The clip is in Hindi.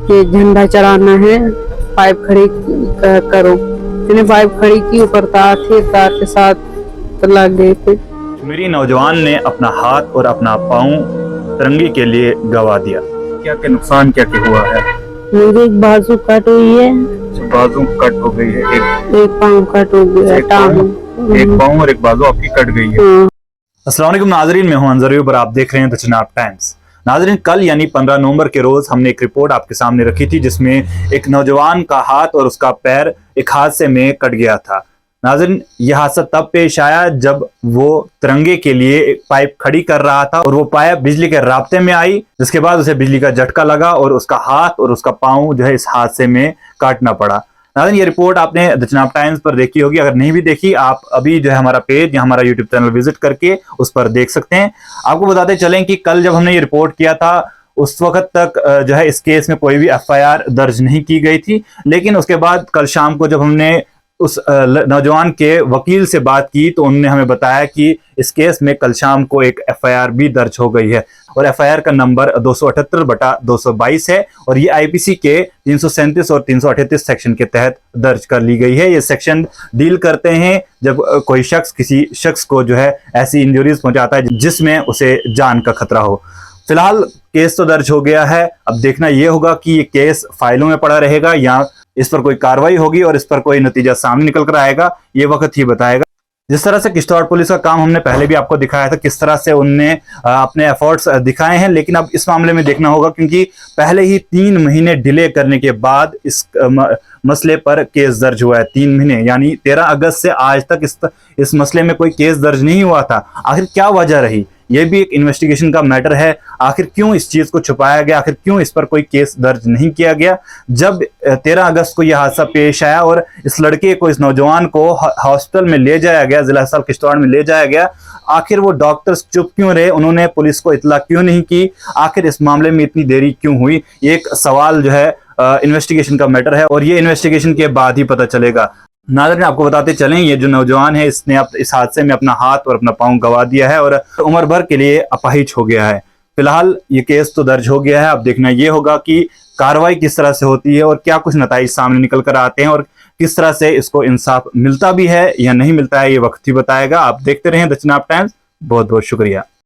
कि झंडा चढ़ाना है, पाइप खड़ी करो। मैंने पाइप खड़ी की, ऊपर तार थे, तार के साथ तो लग गए थे। मेरी नौजवान ने अपना हाथ और अपना पाँव तिरंगे के लिए गवा दिया। क्या क्या नुकसान क्या क्या हुआ है? मेरी एक बाजू कट हुई है, बाजू कट हो गई है, एक पाँव कट हो गया, एक पाँव और एक बाजू आपकी कट गई है। अस्सलाम वालेकुम नाजरीन, मैं हूं अंजर अयूब और आप देख रहे हैं द चिनाब टाइम्स। नाजरीन, कल यानी 15 नवंबर के रोज हमने एक रिपोर्ट आपके सामने रखी थी जिसमें एक नौजवान का हाथ और उसका पैर एक हादसे में कट गया था। नाज़रीन, यह हादसा तब पेश आया जब वो तिरंगे के लिए एक पाइप खड़ी कर रहा था और वो पाइप बिजली के राब्ते में आई, जिसके बाद उसे बिजली का झटका लगा और उसका हाथ और उसका पाँव जो है इस हादसे में काटना पड़ा। नाज़रीन, ये रिपोर्ट आपने द चिनाब टाइम्स पर देखी होगी। अगर नहीं भी देखी, आप अभी जो है हमारा पेज या हमारा यूट्यूब चैनल विजिट करके उस पर देख सकते हैं। आपको बताते चलें कि कल जब हमने ये रिपोर्ट किया था उस वक्त तक जो है इस केस में कोई भी FIR दर्ज नहीं की गई थी, लेकिन उसके बाद कल शाम को जब हमने उस नौजवान के वकील से बात की तो उन्होंने हमें बताया कि इस केस में कल शाम को एक FIR भी दर्ज हो गई है और FIR का नंबर 278/222 है और ये IPC के 337 और 338 सेक्शन के तहत दर्ज कर ली गई है। ये सेक्शन डील करते हैं जब कोई शख्स किसी शख्स को जो है ऐसी इंजरीज पहुंचाता है जिसमें उसे जान का खतरा हो। फिलहाल केस तो दर्ज हो गया है, अब देखना यह होगा कि ये केस फाइलों में पड़ा रहेगा या इस पर कोई कार्रवाई होगी और इस पर कोई नतीजा सामने निकल कर आएगा, ये वक्त ही बताएगा। जिस तरह से किश्तवाड़ पुलिस का काम हमने पहले भी आपको दिखाया था, किस तरह से उनने अपने एफर्ट्स दिखाए हैं, लेकिन अब इस मामले में देखना होगा क्योंकि पहले ही 3 महीने डिले करने के बाद इस मसले पर केस दर्ज हुआ है। 3 महीने यानी 13 अगस्त से आज तक इस मसले में कोई केस दर्ज नहीं हुआ था। आखिर क्या वजह रही, यह भी एक इन्वेस्टिगेशन का मैटर है। आखिर क्यों इस चीज को छुपाया गया, आखिर क्यों इस पर कोई केस दर्ज नहीं किया गया। जब 13 अगस्त को यह हादसा पेश आया और इस लड़के को, इस नौजवान को हॉस्पिटल में ले जाया गया, जिला अस्पताल किश्तवाड़ में ले जाया गया, आखिर वो डॉक्टर्स चुप क्यों रहे, उन्होंने पुलिस को इत्तला क्यों नहीं की, आखिर इस मामले में इतनी देरी क्यों हुई, ये एक सवाल जो है इन्वेस्टिगेशन का मैटर है और ये इन्वेस्टिगेशन के बाद ही पता चलेगा। नाज़रीन, आपको बताते चलें, ये जो नौजवान है इसने इस हादसे में अपना हाथ और अपना पाँव गंवा दिया है और उम्र भर के लिए अपाहिज हो गया है। फिलहाल ये केस तो दर्ज हो गया है, अब देखना ये होगा कि कार्रवाई किस तरह से होती है और क्या कुछ नतीजे सामने निकल कर आते हैं और किस तरह से इसको इंसाफ मिलता भी है या नहीं मिलता है, ये वक्त ही बताएगा। आप देखते रहें द चिनाब टाइम्स। बहुत बहुत शुक्रिया।